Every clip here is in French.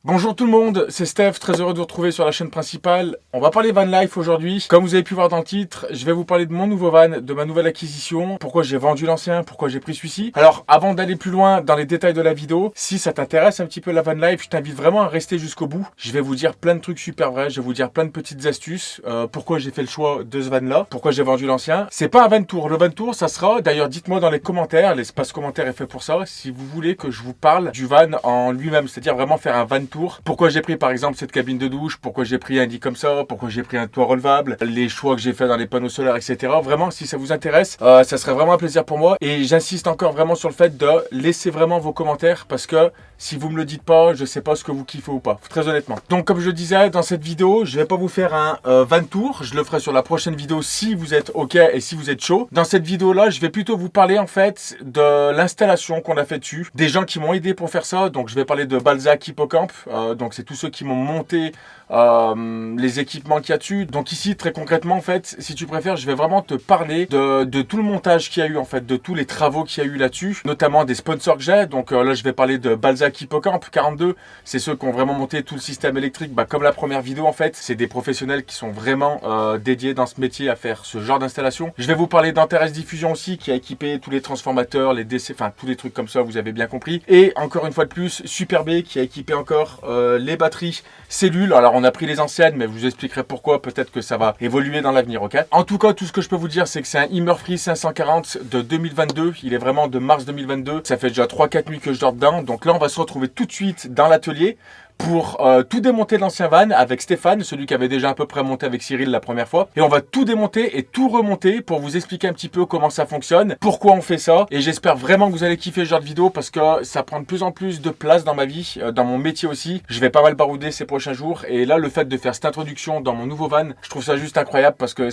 Bonjour tout le monde, c'est Steph, très heureux de vous retrouver sur la chaîne principale. On va parler van life aujourd'hui. Comme vous avez pu voir dans le titre, je vais vous parler de mon nouveau van, de ma nouvelle acquisition, pourquoi j'ai vendu l'ancien, pourquoi j'ai pris celui-ci. Alors avant d'aller plus loin dans les détails de la vidéo, si ça t'intéresse un petit peu la van life, je t'invite vraiment à rester jusqu'au bout. Je vais vous dire plein de trucs super vrais, je vais vous dire plein de petites astuces, pourquoi j'ai fait le choix de ce van là, pourquoi j'ai vendu l'ancien. C'est pas un van tour, le van tour ça sera, d'ailleurs dites-moi dans les commentaires, l'espace commentaire est fait pour ça, si vous voulez que je vous parle du van en lui-même, c'est-à-dire vraiment faire un van tour. Pourquoi j'ai pris par exemple cette cabine de douche, pourquoi j'ai pris un lit comme ça, pourquoi j'ai pris un toit relevable, les choix que j'ai fait dans les panneaux solaires, etc. Vraiment, si ça vous intéresse, ça serait vraiment un plaisir pour moi. Et j'insiste encore vraiment sur le fait de laisser vraiment vos commentaires parce que si vous me le dites pas, je sais pas ce que vous kiffez ou pas, très honnêtement. Donc comme je disais, dans cette vidéo, je vais pas vous faire un van tour, je le ferai sur la prochaine vidéo si vous êtes ok et si vous êtes chaud. Dans cette vidéo-là, je vais plutôt vous parler en fait de l'installation qu'on a fait dessus, des gens qui m'ont aidé pour faire ça. Donc je vais parler de Balzac Hippocampe, donc c'est tous ceux qui m'ont monté les équipements qu'il y a dessus. Donc ici très concrètement en fait, si tu préfères, je vais vraiment te parler de tout le montage qu'il y a eu en fait, de tous les travaux qu'il y a eu là-dessus, notamment des sponsors que j'ai. Donc là je vais parler de Balzac Hippocampe 42, c'est ceux qui ont vraiment monté tout le système électrique, comme la première vidéo en fait, c'est des professionnels qui sont vraiment dédiés dans ce métier à faire ce genre d'installation. Je vais vous parler d'Interest Diffusion aussi, qui a équipé tous les transformateurs, les DC, enfin tous les trucs comme ça, vous avez bien compris. Et encore une fois de plus, Super B qui a équipé encore les batteries cellules. Alors on a pris les anciennes, mais je vous expliquerai pourquoi, peut-être que ça va évoluer dans l'avenir, ok. En tout cas, tout ce que je peux vous dire, c'est que c'est un Immerfree 540 de 2022, il est vraiment de mars 2022, ça fait déjà 3-4 nuits que je dors dedans, donc là on va se retrouver tout de suite dans l'atelier pour tout démonter de l'ancien van avec Stéphane, celui qui avait déjà à peu près monté avec Cyril la première fois. Et on va tout démonter et tout remonter pour vous expliquer un petit peu comment ça fonctionne, pourquoi on fait ça. Et j'espère vraiment que vous allez kiffer ce genre de vidéo parce que ça prend de plus en plus de place dans ma vie, dans mon métier aussi. Je vais pas mal barouder ces prochains jours. Et là, le fait de faire cette introduction dans mon nouveau van, je trouve ça juste incroyable parce que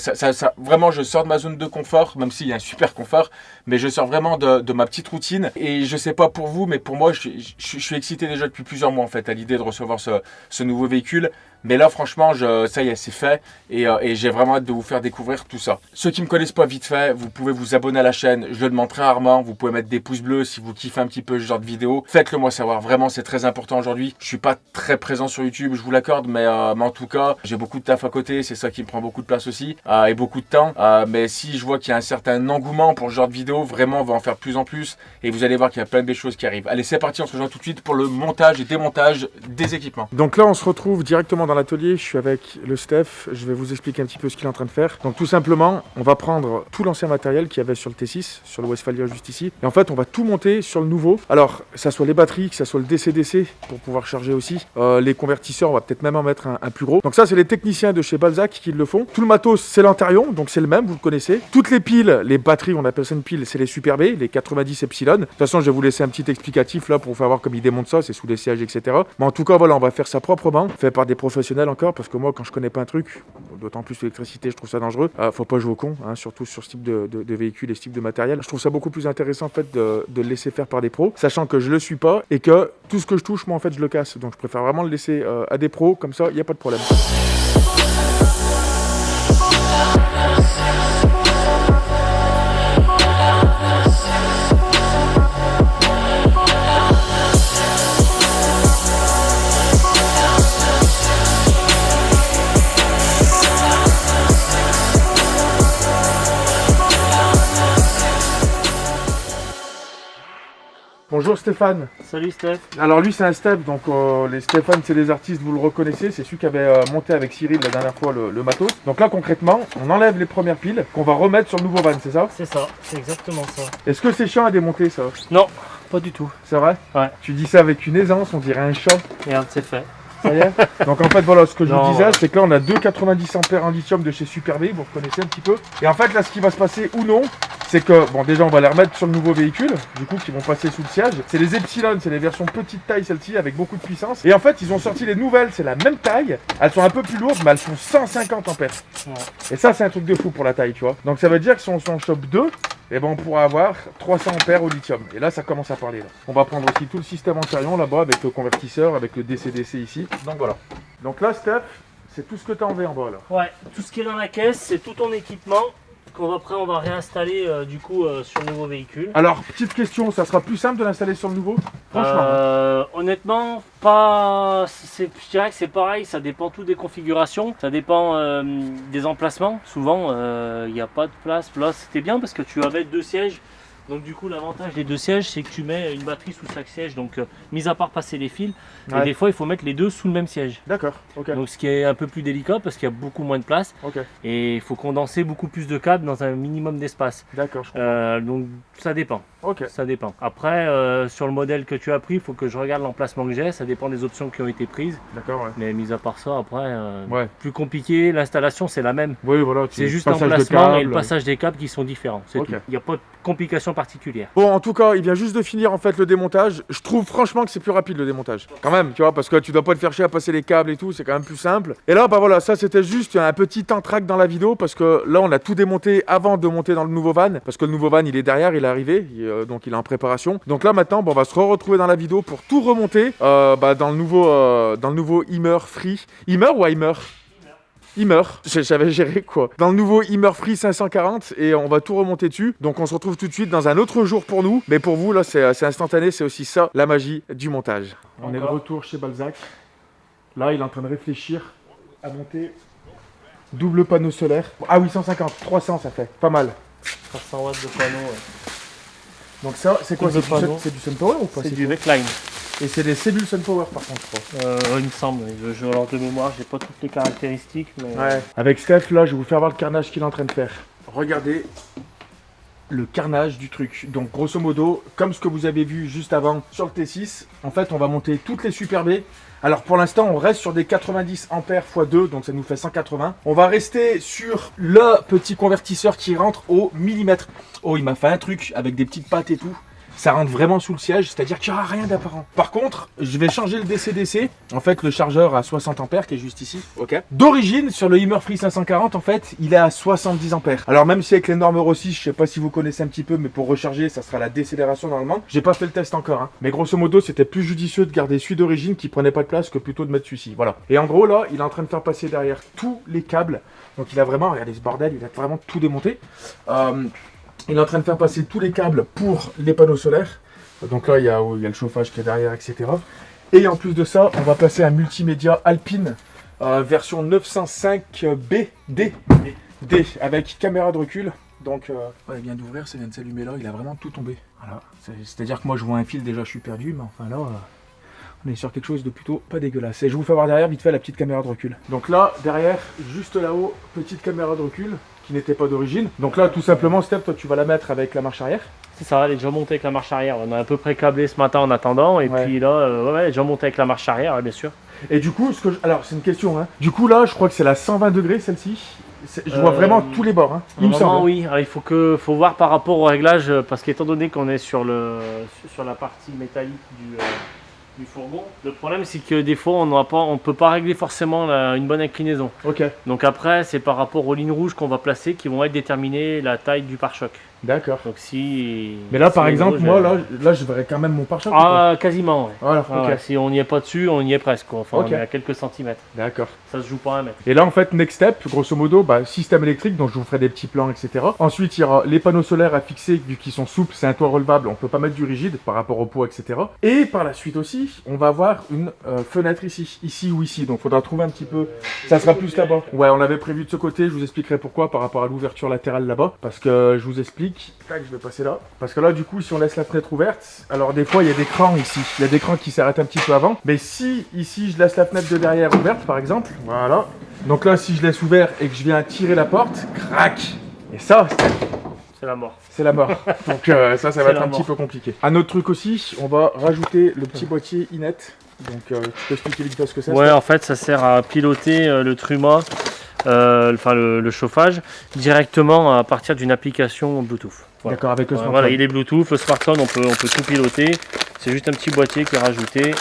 vraiment, je sors de ma zone de confort, même s'il y a un super confort, mais je sors vraiment de ma petite routine. Et je sais pas pour vous, mais pour moi, je suis excité déjà depuis plusieurs mois en fait à l'idée de recevoir ce nouveau véhicule. Mais là franchement ça y est, c'est fait et j'ai vraiment hâte de vous faire découvrir tout ça. Ceux qui me connaissent pas, vite fait, vous pouvez vous abonner à la chaîne, je le demande très rarement. Vous pouvez mettre des pouces bleus si vous kiffez un petit peu ce genre de vidéo, faites-le moi savoir, vraiment c'est très important aujourd'hui. Je suis pas très présent sur YouTube, je vous l'accorde, mais en tout cas j'ai beaucoup de taf à côté, c'est ça qui me prend beaucoup de place aussi et beaucoup de temps, mais si je vois qu'il y a un certain engouement pour ce genre de vidéo, vraiment on va en faire de plus en plus et vous allez voir qu'il y a plein de belles choses qui arrivent. Allez, c'est parti, on se rejoint tout de suite pour le montage et démontage des équipements. Donc là on se retrouve directement dans l'atelier, je suis avec le Steph, je vais vous expliquer un petit peu ce qu'il est en train de faire. Donc tout simplement, on va prendre tout l'ancien matériel qu'il y avait sur le T6, sur le Westphalia juste ici, et en fait on va tout monter sur le nouveau. Alors, que ça soit les batteries, que ça soit le DC-DC pour pouvoir charger aussi, les convertisseurs, on va peut-être même en mettre un plus gros. Donc ça c'est les techniciens de chez Balzac qui le font. Tout le matos c'est l'Antarion, donc c'est le même, vous le connaissez. Toutes les piles, les batteries, on appelle ça une pile, c'est les Super B, les 90 Epsilon. De toute façon je vais vous laisser un petit explicatif là pour vous faire voir comme ils démontent ça, c'est sous les sièges, etc. Mais en tout cas voilà, on va faire ça proprement, fait par des professionnels encore, parce que moi quand je connais pas un truc, d'autant plus l'électricité, je trouve ça dangereux. Faut pas jouer au con, hein, surtout sur ce type de véhicule et ce type de matériel. Je trouve ça beaucoup plus intéressant en fait de le laisser faire par des pros, sachant que je le suis pas et que tout ce que je touche moi en fait je le casse. Donc je préfère vraiment le laisser à des pros, comme ça il n'y a pas de problème. Bonjour Stéphane. Salut Steph. Alors lui c'est un Steph, donc les Stéphane c'est des artistes, vous le reconnaissez, c'est celui qui avait monté avec Cyril la dernière fois le matos. Donc là concrètement, on enlève les premières piles qu'on va remettre sur le nouveau van, c'est ça? C'est ça, c'est exactement ça. Est-ce que c'est chiant à démonter ça? Non, pas du tout. C'est vrai? Ouais. Tu dis ça avec une aisance, on dirait un chat. Regarde, c'est fait. Ça y est. Donc en fait voilà, ce que je Non, vous disais, ouais. c'est que là on a deux 90 ampères en lithium de chez Super B, vous reconnaissez un petit peu. Et en fait là ce qui va se passer ou non, c'est que, bon déjà on va les remettre sur le nouveau véhicule, du coup qui vont passer sous le siège. C'est les Epsilon, c'est les versions petite taille celle-ci avec beaucoup de puissance. Et en fait ils ont sorti les nouvelles, c'est la même taille, elles sont un peu plus lourdes mais elles font 150 ampères. Ouais. Et ça c'est un truc de fou pour la taille, tu vois. Donc ça veut dire que si on s'en chope deux, et ben on pourra avoir 300 ampères au lithium. Et là ça commence à parler là. On va prendre aussi tout le système Antarion là-bas avec le convertisseur, avec le DC-DC ici. Donc voilà. Donc là Steph, c'est tout ce que tu as en V en bas là. Ouais, tout ce qui est dans la caisse, c'est tout ton équipement. Après, on va réinstaller du coup sur le nouveau véhicule. Alors, petite question, ça sera plus simple de l'installer sur le nouveau? Franchement. Honnêtement, pas. Je dirais que c'est pareil, ça dépend tout des configurations, ça dépend des emplacements. Souvent, il n'y a pas de place. Là, c'était bien parce que tu avais 2 sièges. Donc du coup l'avantage des 2 sièges c'est que tu mets une batterie sous chaque siège, donc mis à part passer les fils, et des fois il faut mettre les deux sous le même siège. D'accord, ok. Donc ce qui est un peu plus délicat parce qu'il y a beaucoup moins de place, et il faut condenser beaucoup plus de câbles dans un minimum d'espace. D'accord. Donc ça dépend. Ok. Ça dépend. Après sur le modèle que tu as pris, il faut que je regarde l'emplacement que j'ai, ça dépend des options qui ont été prises. D'accord, ouais. Mais mis à part ça, après, plus compliqué, l'installation c'est la même. Oui, voilà. C'est juste l'emplacement et le passage des câbles qui sont différents. C'est tout. Il n'y a pas de complications particulières. Bon, en tout cas, il vient juste de finir en fait le démontage. Je trouve franchement que c'est plus rapide le démontage. Quand même, tu vois, parce que tu dois pas te faire chier à passer les câbles et tout, c'est quand même plus simple. Et là, bah voilà, ça c'était juste un petit entracte dans la vidéo parce que là, on a tout démonté avant de monter dans le nouveau van. Parce que le nouveau van, il est derrière, il est arrivé, donc il est en préparation. Donc là, maintenant, bon, on va se retrouver dans la vidéo pour tout remonter dans le nouveau Immer Free. Immer ou Heimer? Immer, j'avais géré quoi. Dans le nouveau Immer Free 540 et on va tout remonter dessus. Donc on se retrouve tout de suite dans un autre jour pour nous. Mais pour vous là c'est instantané, c'est aussi ça la magie du montage. On est de retour chez Balzac. Là il est en train de réfléchir à monter double panneau solaire. Ah oui 150, 300 ça fait, pas mal. 300 watts de panneau. Donc ça c'est quoi? C'est du SunPower ou pas? C'est du Vecline. Et c'est des cellules SunPower par contre je crois. Il me semble, alors de mémoire j'ai pas toutes les caractéristiques mais... Ouais. Avec Steph là je vais vous faire voir le carnage qu'il est en train de faire. Regardez le carnage du truc. Donc grosso modo, comme ce que vous avez vu juste avant sur le T6, en fait on va monter toutes les Super B. Alors pour l'instant on reste sur des 90 ampères x 2, donc ça nous fait 180. On va rester sur le petit convertisseur qui rentre au millimètre. Oh il m'a fait un truc avec des petites pattes et tout. Ça rentre vraiment sous le siège, c'est-à-dire qu'il n'y aura rien d'apparent. Par contre, je vais changer le DC-DC. En fait, le chargeur à 60 ampères qui est juste ici. Ok. D'origine, sur le Immer Free 540, en fait, il est à 70 ampères. Alors même si avec les normes Euro 6, je sais pas si vous connaissez un petit peu, mais pour recharger, ça sera la décélération normalement. J'ai pas fait le test encore, hein. Mais grosso modo, c'était plus judicieux de garder celui d'origine qui prenait pas de place que plutôt de mettre celui-ci. Voilà. Et en gros, là, il est en train de faire passer derrière tous les câbles. Donc il a vraiment, regardez ce bordel, il a vraiment tout démonté. Il est en train de faire passer tous les câbles pour les panneaux solaires. Donc là, il y a le chauffage qui est derrière, etc. Et en plus de ça, on va passer un multimédia Alpine version 905B D avec caméra de recul. Donc, il vient d'ouvrir, ça vient de s'allumer là, il a vraiment tout tombé. Voilà. C'est-à-dire que moi, je vois un fil, déjà, je suis perdu, mais enfin là, on est sur quelque chose de plutôt pas dégueulasse. Et je vous fais voir derrière, vite fait, la petite caméra de recul. Donc là, derrière, juste là-haut, petite caméra de recul qui n'était pas d'origine. Donc là, tout simplement, Steph, toi, tu vas la mettre avec la marche arrière. C'est ça, elle est déjà montée avec la marche arrière. On a un peu pré-câblé ce matin en attendant. Et puis là, elle est déjà montée avec la marche arrière, bien sûr. Et du coup, alors c'est une question, hein. Du coup là, je crois que c'est la 120 degrés celle-ci. Je vois vraiment tous les bords, hein. Il me semble. Oui, alors, il faut voir par rapport au réglage, parce qu'étant donné qu'on est sur la partie métallique du fourgon, le problème c'est que des fois on peut pas régler forcément une bonne inclinaison. Ok. Donc après, c'est par rapport aux lignes rouges qu'on va placer qui vont être déterminées la taille du pare-choc. D'accord. Donc si. Mais là, par exemple, moi, là, je verrais quand même mon pare-choc. Ah, quasiment. Ouais. Voilà. Ah, ouais. Si on n'y est pas dessus, on y est presque. Quoi. Enfin, on est à quelques centimètres. D'accord. Ça se joue pas à 1 mètre. Et là, en fait, next step, grosso modo, système électrique, donc je vous ferai des petits plans, etc. Ensuite, il y aura les panneaux solaires à fixer, vu qu'ils sont souples, c'est un toit relevable, on peut pas mettre du rigide par rapport au poids, etc. Et par la suite aussi, on va avoir une fenêtre ici ou ici. Donc, il faudra trouver un petit peu. Ça sera plus là-bas. Ouais, on l'avait prévu de ce côté. Je vous expliquerai pourquoi par rapport à l'ouverture latérale là-bas, parce que je vous explique. Tac, je vais passer là. Parce que là, du coup, si on laisse la fenêtre ouverte, alors des fois, il y a des crans ici. Il y a des crans qui s'arrêtent un petit peu avant. Mais si ici, je laisse la fenêtre de derrière ouverte, par exemple, voilà. Donc là, si je laisse ouvert et que je viens tirer la porte, crac. Et ça, c'est la mort. C'est la mort. Donc ça va être un petit peu compliqué. Un autre truc aussi, on va rajouter le petit boîtier Inet. Donc tu peux expliquer vite ce que c'est? Ouais, en fait, ça sert à piloter le Truma, le chauffage, directement à partir d'une application Bluetooth. Voilà. D'accord, avec le smartphone. Voilà, il est Bluetooth, le smartphone, on peut tout piloter. C'est juste un petit boîtier qui est rajouté.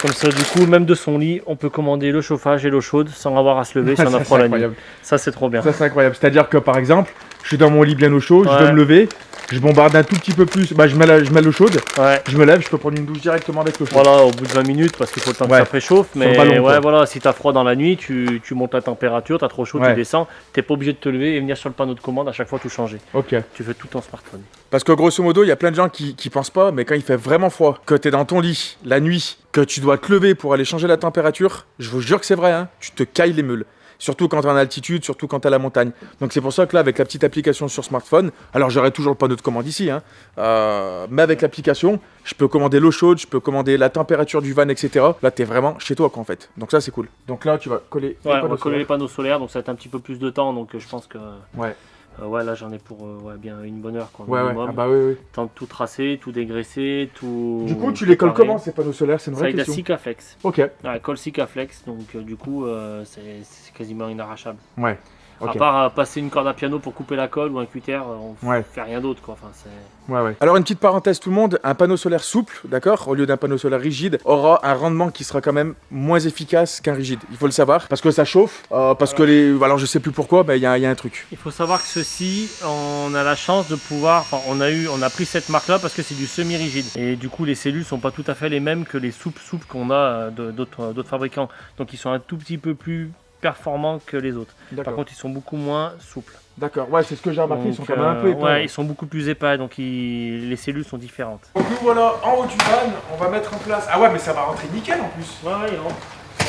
Comme ça, du coup, même de son lit, on peut commander le chauffage et l'eau chaude sans avoir à se lever si on a froid la nuit. Ça, c'est trop bien. Ça, c'est incroyable. C'est-à-dire que, par exemple, je suis dans mon lit bien au chaud, je veux me lever. je bombarde un tout petit peu plus, bah je mets l'eau chaude, je me lève, je peux prendre une douche directement avec l'eau chaude. Voilà, au bout de 20 minutes parce qu'il faut le temps que ça préchauffe. Mais voilà, si tu as froid dans la nuit, tu montes la température, tu as trop chaud, tu descends. Tu n'es pas obligé de te lever et venir sur le panneau de commande à chaque fois tout changer. Ok. Tu fais tout ton smartphone. Parce que grosso modo, il y a plein de gens qui pensent pas, mais quand il fait vraiment froid, que tu es dans ton lit la nuit, que tu dois te lever pour aller changer la température, je vous jure que c'est vrai, hein, tu te cailles les meules. Surtout quand tu es en altitude, surtout quand tu es à la montagne. Donc c'est pour ça que là, avec la petite application sur smartphone, alors j'aurai toujours le panneau de commande ici, hein, mais avec l'application, je peux commander l'eau chaude, je peux commander la température du van, etc. Là, tu es vraiment chez toi, quoi, en fait. Donc ça, c'est cool. Donc là, tu vas coller on va coller les panneaux solaires, donc ça va être un petit peu plus de temps, donc je pense que... là j'en ai pour bien une bonne heure quoi, minimum. Ah bah oui. Temps de tout tracer, tout dégraisser, tout... Du coup tu les colles comment ces panneaux solaires? C'est une vraie question. Ça avec la Sikaflex. Ok. Colle Sikaflex, donc du coup c'est quasiment inarrachable. Ouais. Okay. À part passer une corde à piano pour couper la colle ou un cutter, on fait rien d'autre quoi. Enfin, Alors une petite parenthèse tout le monde, un panneau solaire souple, d'accord, au lieu d'un panneau solaire rigide, aura un rendement qui sera quand même moins efficace qu'un rigide. Il faut le savoir, parce que ça chauffe, parce que les... Alors je sais plus pourquoi, mais il y a un truc. Il faut savoir que ceci, on a la chance de pouvoir... Enfin, on a pris cette marque-là parce que c'est du semi-rigide. Et du coup, les cellules sont pas tout à fait les mêmes que les souples qu'on a d'autres fabricants. Donc ils sont un tout petit peu plus performants que les autres. Par contre, ils sont beaucoup moins souples. D'accord, ouais, c'est ce que j'ai remarqué, ils sont quand même un peu épais. Ouais, ils sont beaucoup plus épais, donc les cellules sont différentes. Donc nous voilà, en haut du van, on va mettre en place... Ah ouais, mais ça va rentrer nickel en plus. Ouais, il rentre.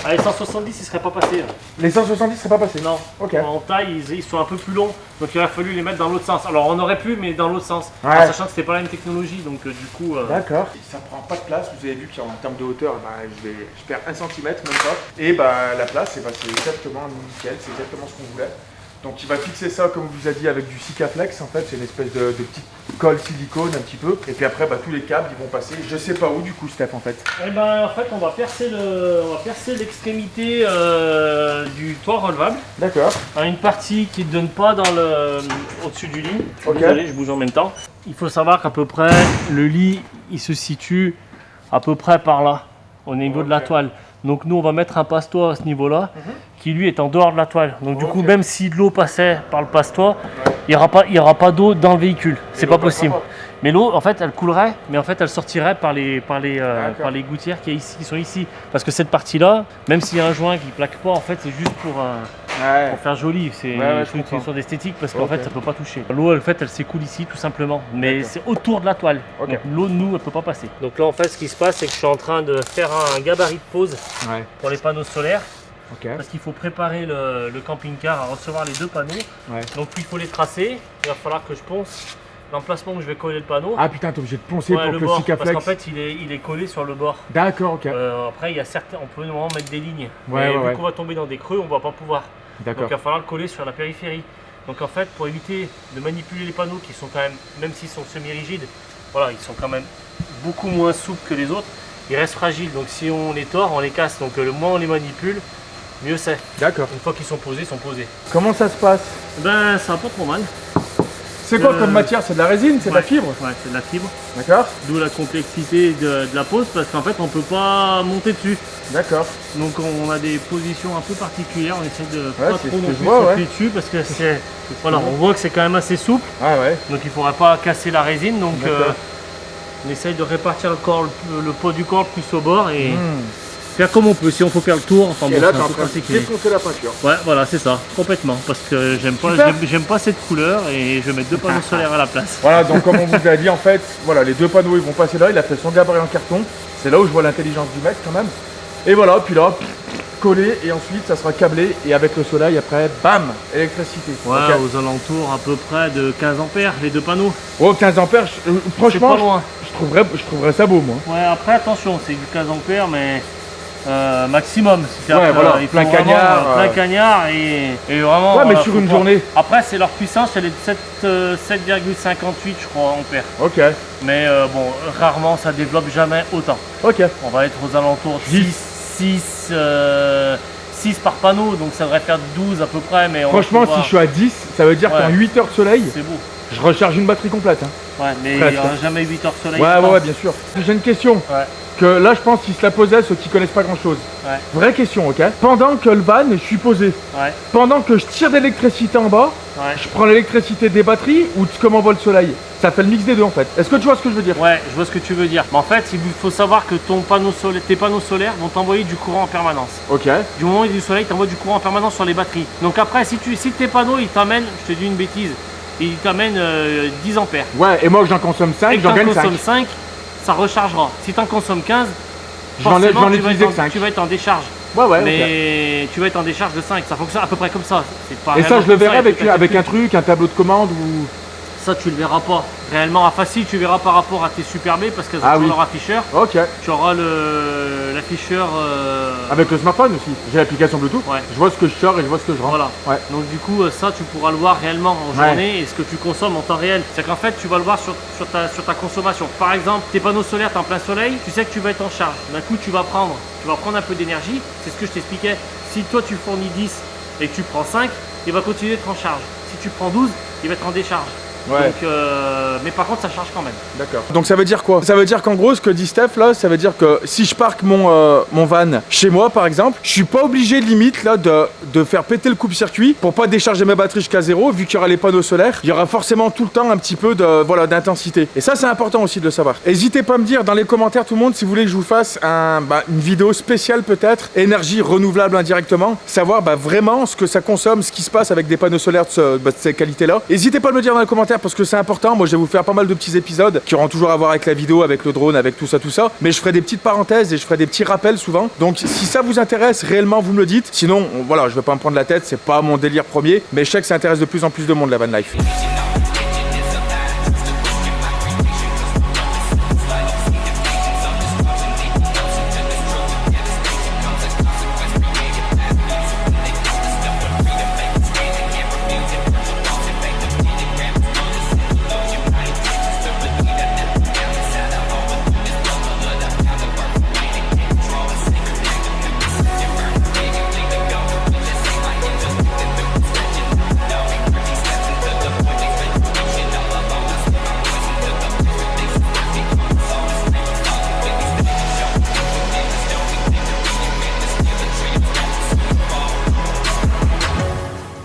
Ah, les 170, ils seraient pas passés. Là. Les 170 seraient pas passés? Non. Ok. En taille, ils sont un peu plus longs, donc il aurait fallu les mettre dans l'autre sens. Alors on aurait pu, mais dans l'autre sens. Sachant que c'était pas la même technologie, donc du coup... D'accord. Ça prend pas de place, vous avez vu qu'en termes de hauteur, je perds 1 cm, même pas. Et la place, c'est exactement nickel, c'est exactement ce qu'on voulait. Donc il va fixer ça, comme vous a dit, avec du Sikaflex, en fait, c'est une espèce de petite colle silicone un petit peu. Et puis après, tous les câbles, ils vont passer, je sais pas où du coup, Steph, en fait. En fait, on va percer l'extrémité du toit relevable. D'accord. Une partie qui ne donne pas au-dessus du lit. Désolé, je bouge en même temps. Il faut savoir qu'à peu près, le lit, il se situe à peu près par là, au niveau de la toile. Donc nous, on va mettre un passe-toit à ce niveau-là, qui lui est en dehors de la toile. Donc du coup, même si de l'eau passait par le passe-toit, il n'y aura pas d'eau dans le véhicule. C'est pas possible. Mais l'eau, en fait, elle coulerait, mais en fait, elle sortirait par les gouttières qui sont ici. Parce que cette partie-là, même s'il y a un joint qui plaque pas, en fait, c'est juste pour faire joli. C'est une question d'esthétique parce qu'en fait, ça peut pas toucher. L'eau, en fait, elle s'écoule ici, tout simplement. Mais c'est autour de la toile. Donc l'eau, nous, elle peut pas passer. Donc là, en fait, ce qui se passe, c'est que je suis en train de faire un gabarit de pose pour les panneaux solaires. Parce qu'il faut préparer le camping-car à recevoir les deux panneaux. Donc puis il faut les tracer. Il va falloir que je ponce l'emplacement où je vais coller le panneau. Ah putain, t'es obligé de poncer pour que le Sikaflex... Parce qu'en fait, il est collé sur le bord. D'accord, ok. Après, il y a on peut normalement mettre des lignes. Vu qu'on va tomber dans des creux, on va pas pouvoir. Donc il va falloir le coller sur la périphérie. Donc en fait, pour éviter de manipuler les panneaux qui sont quand même s'ils sont semi-rigides, voilà, ils sont quand même beaucoup moins souples que les autres. Ils restent fragiles, donc si on les tord, on les casse. Donc le moins on les manipule, mieux c'est. D'accord. Une fois qu'ils sont posés, ils sont posés. Comment ça se passe? Ça va pas trop mal. C'est quoi comme matière? C'est de la résine? C'est de la fibre? Ouais, c'est de la fibre. D'accord. D'où la complexité de la pose, parce qu'en fait on peut pas monter dessus. D'accord. Donc on a des positions un peu particulières, on essaie de pas trop non plus sauter dessus parce que c'est... Voilà, on voit que c'est quand même assez souple. Donc il faudrait pas casser la résine, donc on essaye de répartir le poids du corps plus au bord et faire comme on peut. Si on peut faire le tour, enfin et là t'es en train de défoncer la peinture. Ouais, voilà, c'est ça, complètement, parce que j'aime pas cette couleur et je vais mettre deux panneaux solaires à la place. Voilà, donc comme on vous a dit, en fait, voilà, les deux panneaux ils vont passer là, il a fait son gabarit en carton, c'est là où je vois l'intelligence du mec quand même. Et voilà, puis là, collé et ensuite ça sera câblé et avec le soleil après, bam, électricité. Ouais, aux alentours à peu près de 15 ampères les deux panneaux. Oh, 15 ampères, franchement, pas loin. Je trouverais ça beau moi. Ouais, après attention, c'est du 15 ampères mais... maximum, voilà, plein cagnard, plein cagnard et vraiment. Ouais, mais sur une journée. Après, c'est leur puissance, elle est de 7,58 je crois ampères. Ok. Mais bon, rarement ça développe jamais autant. Ok. On va être aux alentours de 6 par panneau, donc ça devrait faire 12 à peu près. Mais franchement, si je suis à 10, ça veut dire qu'en 8 heures de soleil, c'est beau. Je recharge une batterie complète. Hein. Ouais, mais il Presque. n'y aura jamais 8 heures soleil. Ouais, bien sûr. J'ai une question. Ouais. Que là, je pense qu'ils se la posaient, ceux qui connaissent pas grand chose. Ouais. Vraie question, ok? Pendant que le van, je suis posé, Ouais. pendant que je tire de l'électricité en bas, Ouais. je prends l'électricité des batteries ou de comment va le soleil? Ça fait le mix des deux en fait. Est-ce que tu vois ce que je veux dire? Ouais, je vois ce que tu veux dire. Mais en fait, il faut savoir que tes panneaux solaires vont t'envoyer du courant en permanence. Ok. Du moment où il y a du soleil, t'envoies du courant en permanence sur les batteries. Donc après, si tes panneaux, ils t'amènent, je te dis une bêtise, ils t'amènent 10 ampères. Ouais, et moi que j'en consomme 5, Et que j'en t'en gagne 5. consommes 5, ça rechargera. Si t'en consommes 15, J'en ai forcément, utilisé que 5. tu vas être en décharge. Ouais, ok. Mais tu vas être en décharge de 5. Ça fonctionne à peu près comme ça. C'est pas Et ça, réellement je le comme ça, verrai il y a tout avec un calcul. truc, un tableau de commande ou. Ça, tu le verras pas. Réellement, à facile, tu verras par rapport à tes Super B parce qu'elles ont Ah toujours oui. leur afficheur. Ok. Tu auras l'afficheur. Avec le smartphone aussi. J'ai l'application Bluetooth. Ouais. Je vois ce que je sors et je vois ce que je rentre. Voilà. Ouais. Donc du coup, ça, tu pourras le voir réellement en Ouais. journée et ce que tu consommes en temps réel. C'est qu'en fait, tu vas le voir sur ta consommation. Par exemple, tes panneaux solaires, t'es en plein soleil, tu sais que tu vas être en charge. D'un coup, tu vas prendre un peu d'énergie. C'est ce que je t'expliquais. Si toi, tu fournis 10 et que tu prends 5, il va continuer d'être en charge. Si tu prends 12, il va être en décharge. Ouais. Donc, mais par contre, ça charge quand même. D'accord. Donc ça veut dire quoi? Ça veut dire qu'en gros, ce que dit Steph là, ça veut dire que si je parque mon van chez moi par exemple, je suis pas obligé limite là de faire péter le coupe-circuit pour pas décharger mes batteries jusqu'à zéro, vu qu'il y aura les panneaux solaires, il y aura forcément tout le temps un petit peu d'intensité. Et ça c'est important aussi de le savoir. N'hésitez pas à me dire dans les commentaires tout le monde si vous voulez que je vous fasse une vidéo spéciale peut-être, énergie renouvelable indirectement, savoir vraiment ce que ça consomme, ce qui se passe avec des panneaux solaires de ces qualités-là. N'hésitez pas à me le dire dans les commentaires parce que c'est important. Moi je vais vous faire pas mal de petits épisodes qui auront toujours à voir avec la vidéo, avec le drone, avec tout ça, mais je ferai des petites parenthèses et je ferai des petits rappels souvent. Donc si ça vous intéresse réellement, vous me le dites. Sinon, voilà, je vais pas me prendre la tête, c'est pas mon délire premier, mais je sais que ça intéresse de plus en plus de monde la van life.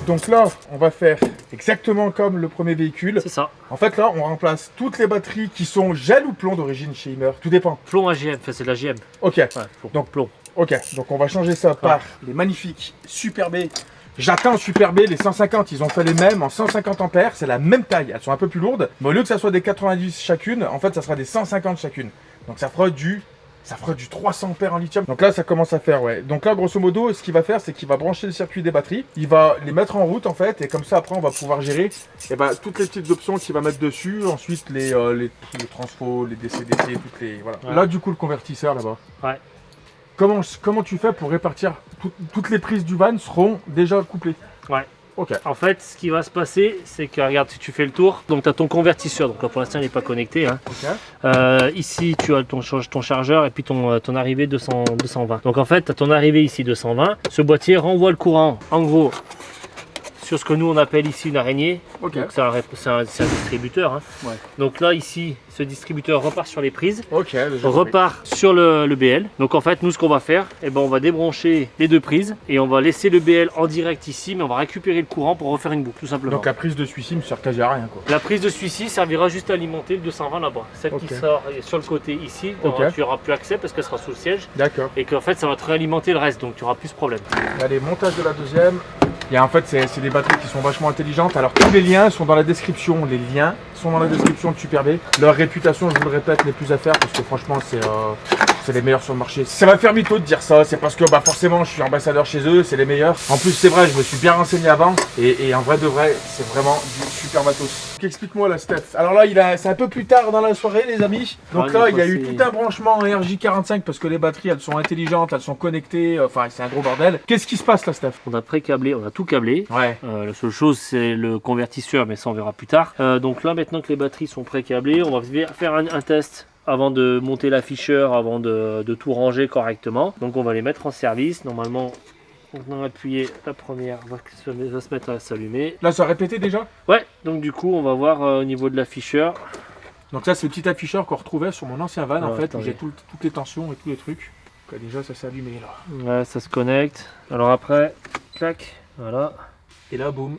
Donc là, on va faire exactement comme le premier véhicule. C'est ça. En fait, là, on remplace toutes les batteries qui sont gel ou plomb d'origine chez Ymer. Tout dépend. Plomb AGM, enfin c'est de l'AGM. Ok. Ouais, Donc, plomb. Ok. Donc, on va changer ça par les magnifiques Super B. J'attends Super B, les 150, ils ont fait les mêmes en 150 ampères. C'est la même taille. Elles sont un peu plus lourdes. Mais au lieu que ça soit des 90 chacune, en fait, ça sera des 150 chacune. Donc, ça fera du 300 ampères en lithium. Donc là, ça commence à faire, ouais. Donc là, grosso modo, ce qu'il va faire, c'est qu'il va brancher le circuit des batteries. Il va les mettre en route, en fait. Et comme ça, après, on va pouvoir gérer toutes les petites options qu'il va mettre dessus. Ensuite, les transfos, les DC-DC, toutes les... Voilà. Ouais. Là, du coup, le convertisseur, là-bas. Ouais. Comment tu fais pour répartir toutes les prises du van seront déjà couplées? Ouais. Ok. En fait, ce qui va se passer, c'est que regarde, si tu fais le tour, donc tu as ton convertisseur, donc là pour l'instant il n'est pas connecté. Hein. Ok. Ici, tu as ton chargeur et puis ton arrivée 220. Donc en fait, tu as ton arrivée ici 220. Ce boîtier renvoie le courant, en gros, sur ce que nous on appelle ici une araignée. Ok. Donc c'est un distributeur. Hein. Ouais. Donc là, ici, ce distributeur repart sur les prises. Ok. Déjà Repart sur le BL. Donc en fait, nous ce qu'on va faire, on va débrancher les deux prises et on va laisser le BL en direct ici, mais on va récupérer le courant pour refaire une boucle tout simplement. Donc la prise de celui-ci me sert quasi à rien, quoi. La prise de celui-ci servira juste à alimenter le 220 là-bas. Celle qui sort sur le côté ici, tu n'auras plus accès parce qu'elle sera sous le siège. D'accord. Et qu'en fait ça va te réalimenter le reste, donc tu n'auras plus ce problème. Allez, montage de la deuxième. En fait, c'est des batteries qui sont vachement intelligentes. Alors, tous les liens sont dans la description. Les liens sont dans la description de Super B. Leur réputation, je vous le répète, n'est plus à faire parce que franchement, c'est les meilleurs sur le marché. Ça va faire mytho de dire ça. C'est parce que forcément, je suis ambassadeur chez eux. C'est les meilleurs. En plus, c'est vrai, je me suis bien renseigné avant. Et en vrai de vrai, c'est vraiment du super matos. Explique-moi là, Steph. Alors là, c'est un peu plus tard dans la soirée, les amis. Donc là, il y a eu tout un branchement en RJ45 parce que les batteries, elles sont intelligentes, elles sont connectées. Enfin, c'est un gros bordel. Qu'est-ce qui se passe là, Steph? On a pré-câblé, on a tout câblé. Ouais. La seule chose, c'est le convertisseur, mais ça on verra plus tard. Donc là, maintenant que les batteries sont pré-câblées, on va faire un test avant de monter l'afficheur, avant de tout ranger correctement. Donc on va les mettre en service. Normalement, Donc on a appuyé la première, va se mettre à s'allumer. Là, ça a répété déjà? Ouais, donc du coup, on va voir au niveau de l'afficheur. Donc ça, c'est le petit afficheur qu'on retrouvait sur mon ancien van, en fait, où attendez. j'ai toutes les tensions et tous les trucs. Donc, déjà, ça s'est allumé là. Ouais, ça se connecte. Alors après, clac, voilà. Et là, boum.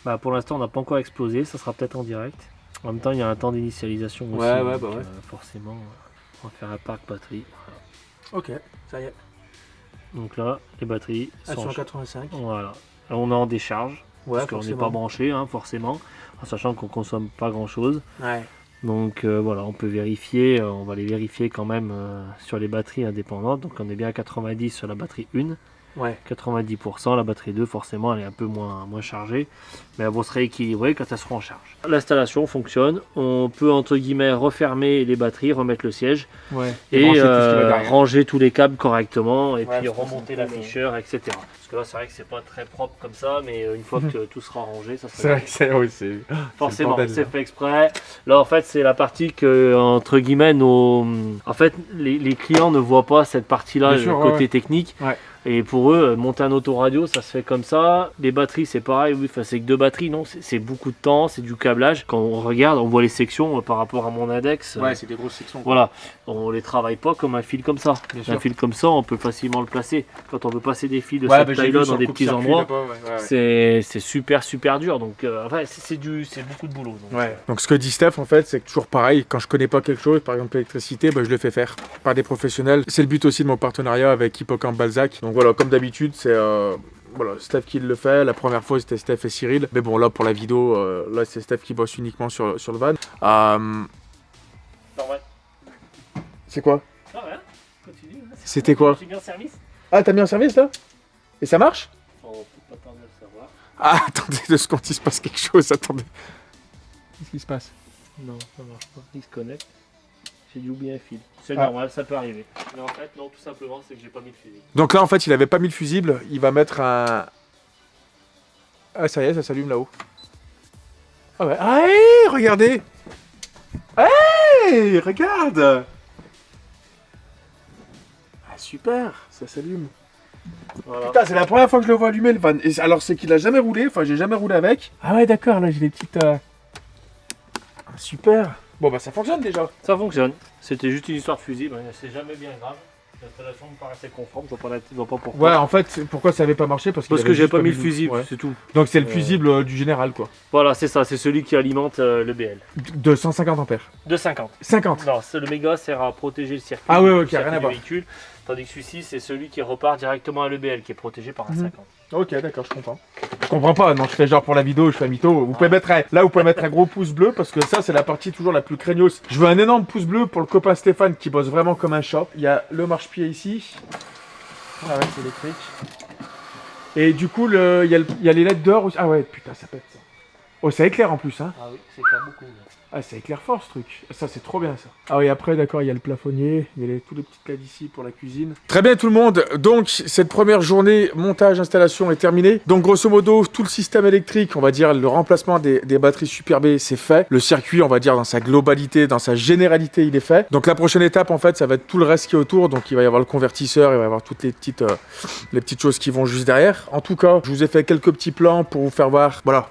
Bah pour l'instant, on n'a pas encore explosé, ça sera peut-être en direct. En même temps, il y a un temps d'initialisation aussi. Ouais, ouais, donc, bah ouais. forcément, on va faire un parc batterie. Ok, ça y est. Donc là, les batteries Elles sont sont à 85. voilà. On est en décharge, Ouais, parce qu'on n'est pas branché, hein, forcément, en sachant qu'on consomme pas grand-chose. Ouais. Donc voilà, on peut vérifier, on va les vérifier quand même sur les batteries indépendantes. Donc on est bien à 90 sur la batterie 1, Ouais. 90%, la batterie 2 forcément elle est un peu moins chargée, mais elle va se rééquilibrer quand elle sera en charge. L'installation fonctionne, on peut entre guillemets refermer les batteries, remettre le siège Ouais. et brancher tout ce qui va derrière. ranger tous les câbles correctement et Ouais, puis parce que remonter c'est un peu l'afficheur, etc. Parce que là c'est vrai que c'est pas très propre comme ça, mais une fois que tout sera rangé, ça C'est sera vrai que c'est... Oui, c'est... forcément, bordel, c'est là. fait exprès. Là, en fait, c'est la partie que, entre guillemets, en fait, les clients ne voient pas cette partie-là, Bien sûr, le côté ouais. technique. Ouais. Et pour eux, monter un autoradio, ça se fait comme ça. Les batteries, c'est pareil. Oui, enfin, c'est que 2 batteries, non, c'est beaucoup de temps, c'est du câblage. Quand on regarde, on voit les sections par rapport à mon index. Ouais, c'est des grosses sections. Voilà, on les travaille pas comme un fil comme ça. Bien Un sûr. fil comme ça, on peut facilement le placer. Quand on veut passer des fils de Ouais, cette bah, j'ai taille-là vu sur dans le des petits coupe-circuit, endroits, là-bas, ouais. c'est super dur. Donc, enfin, c'est beaucoup de boulot. Donc, Ouais. Donc ce que dit Steph en fait, c'est que toujours pareil, quand je connais pas quelque chose, par exemple l'électricité, bah, je le fais faire par des professionnels. C'est le but aussi de mon partenariat avec Hippocampe Balzac. Donc voilà, comme d'habitude, c'est voilà, Steph qui le fait. La première fois c'était Steph et Cyril. Mais bon là pour la vidéo, là c'est Steph qui bosse uniquement sur le van. normal. C'est quoi? Ah ouais, continue. C'était quoi? J'ai mis en service. Ah t'as mis en service là? Et ça marche? On peut pas tarder à le savoir. Ah attendez 2 secondes, il se passe quelque chose, attendez. Qu'est-ce qui se passe? Non, ça marche pas. Il se connecte. J'ai dû oublier un fil. C'est Ah. normal, ça peut arriver. Mais en fait, non, tout simplement, c'est que j'ai pas mis le fusil. Donc là en fait il avait pas mis le fusible, il va mettre un... Ah ça y est, ça s'allume là-haut. Ah ouais, ah, hey, regardez. Hey, regarde. Ah super, ça s'allume. Voilà. Putain, c'est la première fois que je le vois allumer le van. Et alors c'est qu'il a jamais roulé, enfin j'ai jamais roulé avec. Ah ouais d'accord, là j'ai des petites... Ah, super. Bon bah ça fonctionne déjà. Ça fonctionne. C'était juste une histoire de fusible, hein. C'est jamais bien grave. L'installation me paraissait conforme, je vois pas pourquoi. Ouais en fait, pourquoi ça avait pas marché? Parce Parce que j'ai pas mis le fusible, c'est tout. Donc c'est le fusible du général quoi. Voilà, c'est ça, c'est celui qui alimente le BL. De 150 ampères. De 50. 50. Non, le méga sert à protéger le circuit. Ah ouais, le ok, circuit rien à du voir. véhicule, tandis que celui-ci, c'est celui qui repart directement à l'EBL, qui est protégé par un 50. Ok, d'accord, je comprends. Je comprends pas, non, je fais genre pour la vidéo, je fais un mytho. Vous pouvez mettre là, vous pouvez mettre un gros pouce bleu parce que ça, c'est la partie toujours la plus craignos. Je veux un énorme pouce bleu pour le copain Stéphane qui bosse vraiment comme un chat. Il y a le marche-pied ici. Ah ouais, c'est électrique. Et du coup, il y a les LED d'or aussi. Ah ouais, putain, ça pète ça. Oh, ça éclaire en plus, hein. Ah oui, c'est clair beaucoup. Ah, ça éclaire fort ce truc. Ça, c'est trop bien ça. Ah oui, après, d'accord, il y a le plafonnier. Il y a tous les petites LED ici pour la cuisine. Très bien, tout le monde. Donc, cette première journée montage, installation est terminée. Donc, grosso modo, tout le système électrique, on va dire, le remplacement des batteries Super B, c'est fait. Le circuit, on va dire, dans sa globalité, dans sa généralité, il est fait. Donc, la prochaine étape, en fait, ça va être tout le reste qui est autour. Donc, il va y avoir le convertisseur, il va y avoir toutes les petites choses qui vont juste derrière. En tout cas, je vous ai fait quelques petits plans pour vous faire voir. Voilà.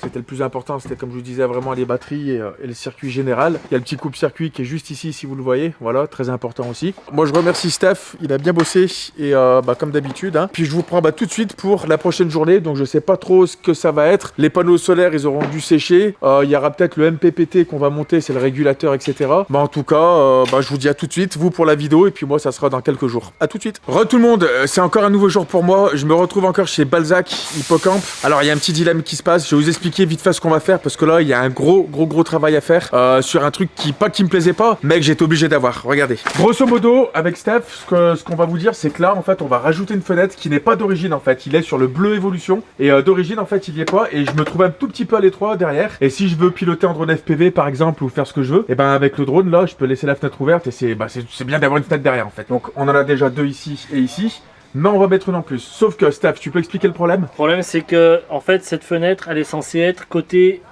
C'était le plus important, c'était comme je vous disais vraiment les batteries et le circuit général. Il y a le petit coupe-circuit qui est juste ici si vous le voyez, voilà, très important aussi. Moi je remercie Steph, il a bien bossé et comme d'habitude. Hein. Puis je vous prends tout de suite pour la prochaine journée, donc je sais pas trop ce que ça va être. Les panneaux solaires ils auront dû sécher, il y aura peut-être le MPPT qu'on va monter, c'est le régulateur etc. En tout cas, je vous dis à tout de suite, vous pour la vidéo et puis moi ça sera dans quelques jours. À tout de suite. Re tout le monde, c'est encore un nouveau jour pour moi, je me retrouve encore chez Balzac, Hippocampe. Alors il y a un petit dilemme qui se passe, je vais vous expliquer vite fait ce qu'on va faire parce que là il y a un gros travail à faire sur un truc qui me plaisait pas mais que j'étais obligé d'avoir. Regardez. Grosso modo avec Steph ce qu'on va vous dire c'est que là en fait on va rajouter une fenêtre qui n'est pas d'origine en fait. Il est sur le bleu évolution et d'origine en fait il y est pas et je me trouve un tout petit peu à l'étroit derrière et si je veux piloter en drone FPV par exemple ou faire ce que je veux et avec le drone là je peux laisser la fenêtre ouverte et c'est bien d'avoir une fenêtre derrière en fait. Donc on en a déjà 2 ici et ici. Mais on va mettre une en plus. Sauf que, Steph, tu peux expliquer le problème? Le problème, c'est que, en fait, cette fenêtre, elle est censée être côté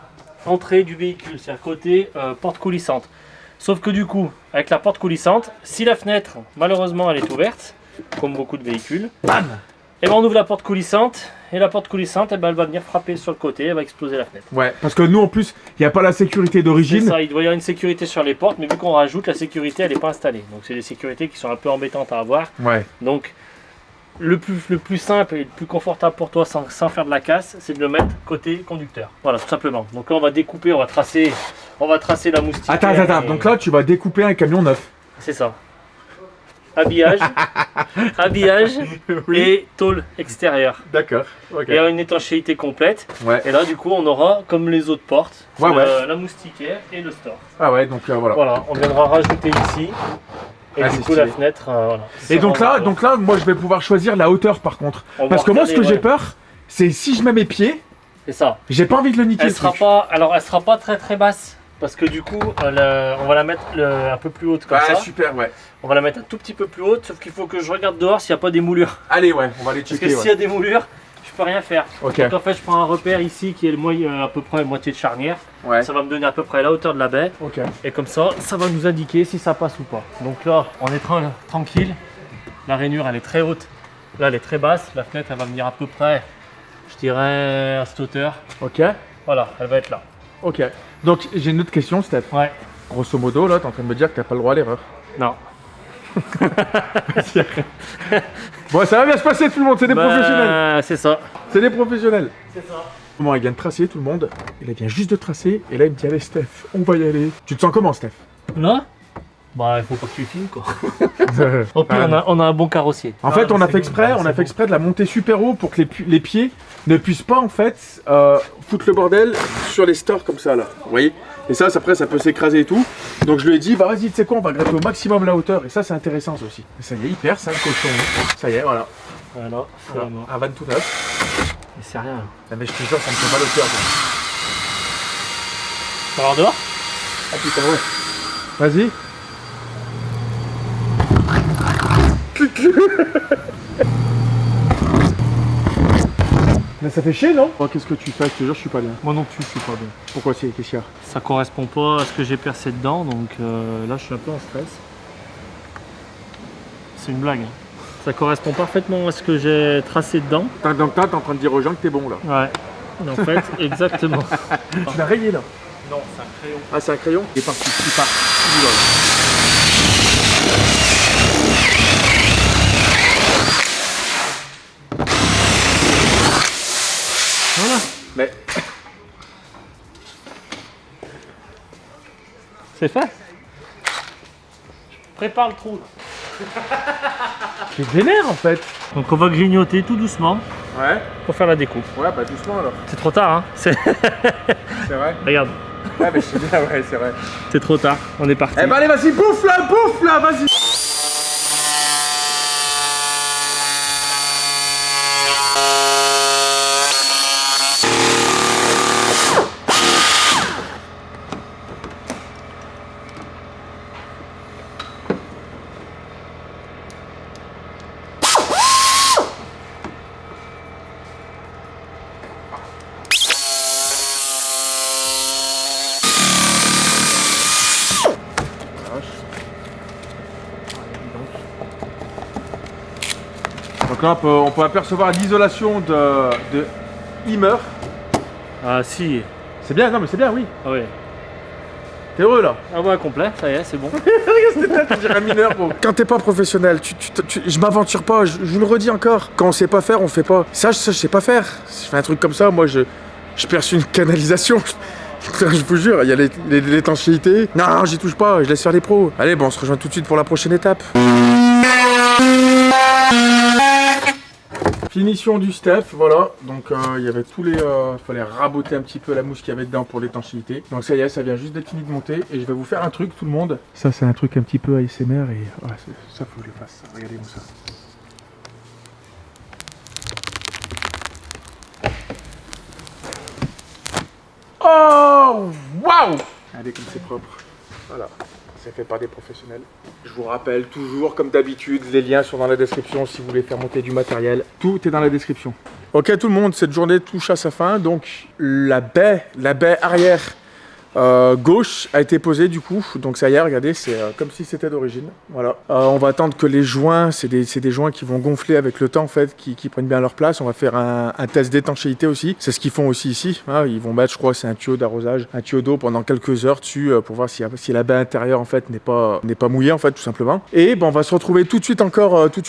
entrée du véhicule, c'est-à-dire côté porte coulissante. Sauf que du coup, avec la porte coulissante, si la fenêtre, malheureusement, elle est ouverte, comme beaucoup de véhicules, bam, Et ben on ouvre la porte coulissante. Et la porte coulissante, eh ben, elle va venir frapper sur le côté, elle va exploser la fenêtre. Ouais, parce que nous en plus, il n'y a pas la sécurité C'est d'origine. ça, il doit y avoir une sécurité sur les portes, mais vu qu'on rajoute, la sécurité elle n'est pas installée. Donc c'est des sécurités qui sont un peu embêtantes à avoir. Ouais. Donc le plus simple et le plus confortable pour toi sans faire de la casse, c'est de le mettre côté conducteur. Voilà, tout simplement. Donc là on va découper, on va tracer la moustiquaire. Attends, et- donc là tu vas découper un camion neuf. C'est ça. Habillage, habillage Oui. et tôle extérieure. D'accord. Ok. Et une étanchéité complète. Ouais. Et là, du coup, on aura, comme les autres portes, Ouais, ouais. la moustiquaire et le store. Ah ouais, donc voilà. Voilà, on viendra rajouter ici. Et Ah, du c'est coup, la stylé. fenêtre, voilà. Et donc Ça, là, moi je vais pouvoir choisir la hauteur par contre. on va Parce que moi ce que regarder, j'ai peur, c'est si je mets mes pieds, c'est ça. j'ai pas envie de le niquer. Elle le sera truc. pas, alors, elle sera pas très très basse. Parce que du coup, on va la mettre un peu plus haute comme Ouais, ça. super, ouais. On va la mettre un tout petit peu plus haute, sauf qu'il faut que je regarde dehors s'il n'y a pas des moulures. Allez, ouais, on va aller Parce checker. que s'il y Ouais. a des moulures, je peux rien faire. Ok. Donc en fait, je prends un repère ici qui est à peu près moitié de charnière. Ouais. Ça va me donner à peu près la hauteur de la baie. Ok. Et comme ça va nous indiquer si ça passe ou pas. Donc là, on est tranquille. La rainure, elle est très haute. Là, elle est très basse. La fenêtre, elle va venir à peu près, je dirais, à cette hauteur. Ok. Voilà, elle va être là. Ok. Donc j'ai une autre question, Steph. Ouais. Grosso modo, là, t'es en train de me dire que t'as pas le droit à l'erreur. Non. Bon, ça va bien se passer, tout le monde, c'est des professionnels. C'est ça. C'est des professionnels. C'est ça. Comment il vient de tracer, tout le monde. Il vient juste de tracer, et là, il me dit, allez, Steph, on va y aller. Tu te sens comment, Steph? Là bah, il faut pas que tu filmes quoi. Au pire, on a un bon carrossier. En fait, on a fait exprès de la monter super haut pour que les pieds ne puissent pas, en fait, foutre le bordel sur les stores comme ça, là. Vous voyez? Et ça, après, ça peut s'écraser et tout. Donc, je lui ai dit, bah vas-y, tu sais quoi, on va gratter au maximum la hauteur. Et ça, c'est intéressant, ça aussi. Et ça y est, il perd, ça, le cochon. Ça y est, voilà. Voilà, Voilà. Un van tout neuf. mais c'est rien. Ah, mais je te jure, ça me fait mal au cœur. quoi. On va voir dehors. Ah putain, ouais. Vas-y. Mais ça fait chier, non? Oh, qu'est-ce que tu fais? Je te jure, je suis pas bien. Moi non plus, je suis pas bien. Pourquoi c'est? Qu'est-ce qu'il y a? Ça correspond pas à ce que j'ai percé dedans, donc là je suis un peu en stress. C'est une blague. Hein. Ça correspond parfaitement à ce que j'ai tracé dedans. Donc là, t'es en train de dire aux gens que t'es bon, là. Ouais. En fait, exactement. Tu l'as rayé, là? Non, c'est un crayon. Ah, c'est un crayon? Il est parti, il part. Il y va. Voilà. Mais C'est fait. Prépare le trou. c'est vénère, en fait. Donc on va grignoter tout doucement Ouais. pour faire la découpe. Ouais, bah doucement, alors. C'est trop tard, hein. C'est vrai? Regarde, Ouais, mais je sais bien, ouais, c'est vrai. c'est trop tard. On est parti. Eh ben allez, vas-y, bouffe là, vas-y. Donc là, on peut apercevoir l'isolation de Immer. Ah si. C'est bien, non mais c'est bien, oui. Ah ouais. T'es heureux là? Ah ouais, complet, ça y est, c'est bon. On dirait un mineur, gros. Quand t'es pas professionnel, je m'aventure pas, je vous le redis encore. Quand on sait pas faire, on fait pas. Ça, je sais pas faire. Si je fais un truc comme ça, moi, je perce une canalisation. Je vous jure, il y a l'étanchéité. Non, j'y touche pas, je laisse faire les pros. Allez, bon, on se rejoint tout de suite pour la prochaine étape. Finition du Steph, voilà. Donc il y avait tous les... fallait raboter un petit peu la mousse qu'il y avait dedans pour l'étanchéité. Donc ça y est, ça vient juste d'être fini de monter. Et je vais vous faire un truc, tout le monde. Ça, c'est un truc un petit peu ASMR et... Ouais, ça, faut que je le fasse. Regardez-moi ça. Oh, waouh! Allez, comme c'est propre. Voilà. C'est fait par des professionnels. Je vous rappelle toujours, comme d'habitude, les liens sont dans la description si vous voulez faire monter du matériel. Tout est dans la description. Ok tout le monde, cette journée touche à sa fin. Donc la baie arrière gauche a été posé du coup, donc ça y est, regardez, c'est comme si c'était d'origine. Voilà. On va attendre que les joints, c'est des joints qui vont gonfler avec le temps en fait, qui prennent bien leur place. On va faire un test d'étanchéité aussi. C'est ce qu'ils font aussi ici. Hein. Ils vont mettre, je crois, c'est un tuyau d'arrosage, un tuyau d'eau pendant quelques heures dessus pour voir si la baie intérieure en fait n'est pas mouillée en fait tout simplement. Et on va se retrouver tout de suite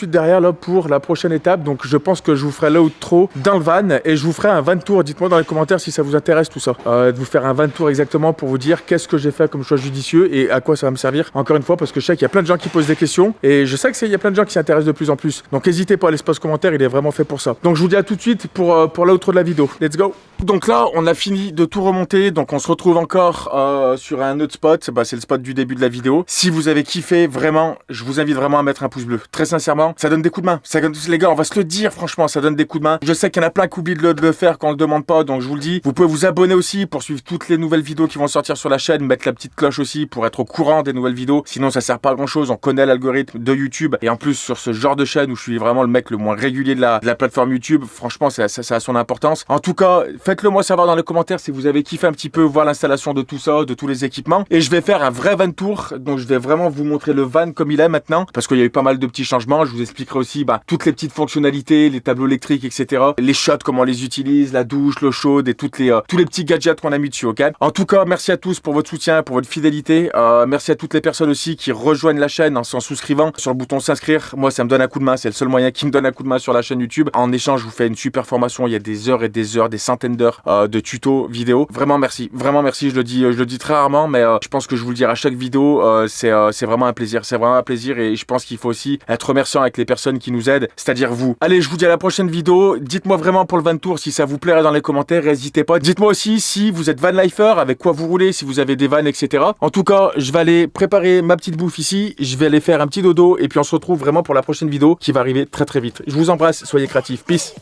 derrière là pour la prochaine étape. Donc je pense que je vous ferai l'outro dans le van et je vous ferai un van tour. Dites-moi dans les commentaires si ça vous intéresse tout ça. De vous faire un van tour exactement pour vous dire qu'est-ce que j'ai fait comme choix judicieux et à quoi ça va me servir. Encore une fois parce que je sais qu'il y a plein de gens qui posent des questions et je sais qu'il y a plein de gens qui s'intéressent de plus en plus. Donc n'hésitez pas à l'espace commentaire, il est vraiment fait pour ça. Donc je vous dis à tout de suite pour l'outro de la vidéo. Let's go. Donc là on a fini de tout remonter. Donc on se retrouve encore sur un autre spot. C'est le spot du début de la vidéo. Si vous avez kiffé, vraiment, je vous invite vraiment à mettre un pouce bleu. Très sincèrement, ça donne des coups de main. Les gars, on va se le dire, franchement, ça donne des coups de main. Je sais qu'il y en a plein qui oublient de le faire quand on le demande pas, donc je vous le dis. Vous pouvez vous abonner aussi pour suivre toutes les nouvelles vidéos qui vont sortir sur la chaîne, mettre la petite cloche aussi pour être au courant des nouvelles vidéos. Sinon, ça sert pas à grand chose. On connaît l'algorithme de YouTube. Et en plus, sur ce genre de chaîne où je suis vraiment le mec le moins régulier de la plateforme YouTube, franchement, ça a son importance. En tout cas, faites-le moi savoir dans les commentaires si vous avez kiffé un petit peu voir l'installation de tout ça, de tous les équipements. Et je vais faire un vrai van tour. Donc, je vais vraiment vous montrer le van comme il est maintenant. Parce qu'il y a eu pas mal de petits changements. Je vous expliquerai aussi toutes les petites fonctionnalités, les tableaux électriques, etc. Les shots, comment on les utilise, la douche, l'eau chaude et tous les petits gadgets qu'on a mis dessus, ok? En tout cas, merci à tous pour votre soutien, pour votre fidélité. Merci à toutes les personnes aussi qui rejoignent la chaîne en s'en souscrivant sur le bouton s'inscrire. Moi, ça me donne un coup de main. C'est le seul moyen qui me donne un coup de main sur la chaîne YouTube. En échange, je vous fais une super formation. Il y a des heures et des heures, des centaines d'heures de tutos vidéo. Vraiment merci. Vraiment merci. Je le dis très rarement, mais je pense que je vous le dirai à chaque vidéo. C'est vraiment un plaisir. C'est vraiment un plaisir et je pense qu'il faut aussi être remerciant avec les personnes qui nous aident, c'est-à-dire vous. Allez, je vous dis à la prochaine vidéo. Dites-moi vraiment pour le van tour si ça vous plairait dans les commentaires. N'hésitez pas. Dites-moi aussi si vous êtes van lifer, avec quoi vous roulez, si vous avez des vannes, etc. En tout cas, je vais aller préparer ma petite bouffe ici. Je vais aller faire un petit dodo et puis on se retrouve vraiment pour la prochaine vidéo qui va arriver très très vite. Je vous embrasse. Soyez créatifs. Peace.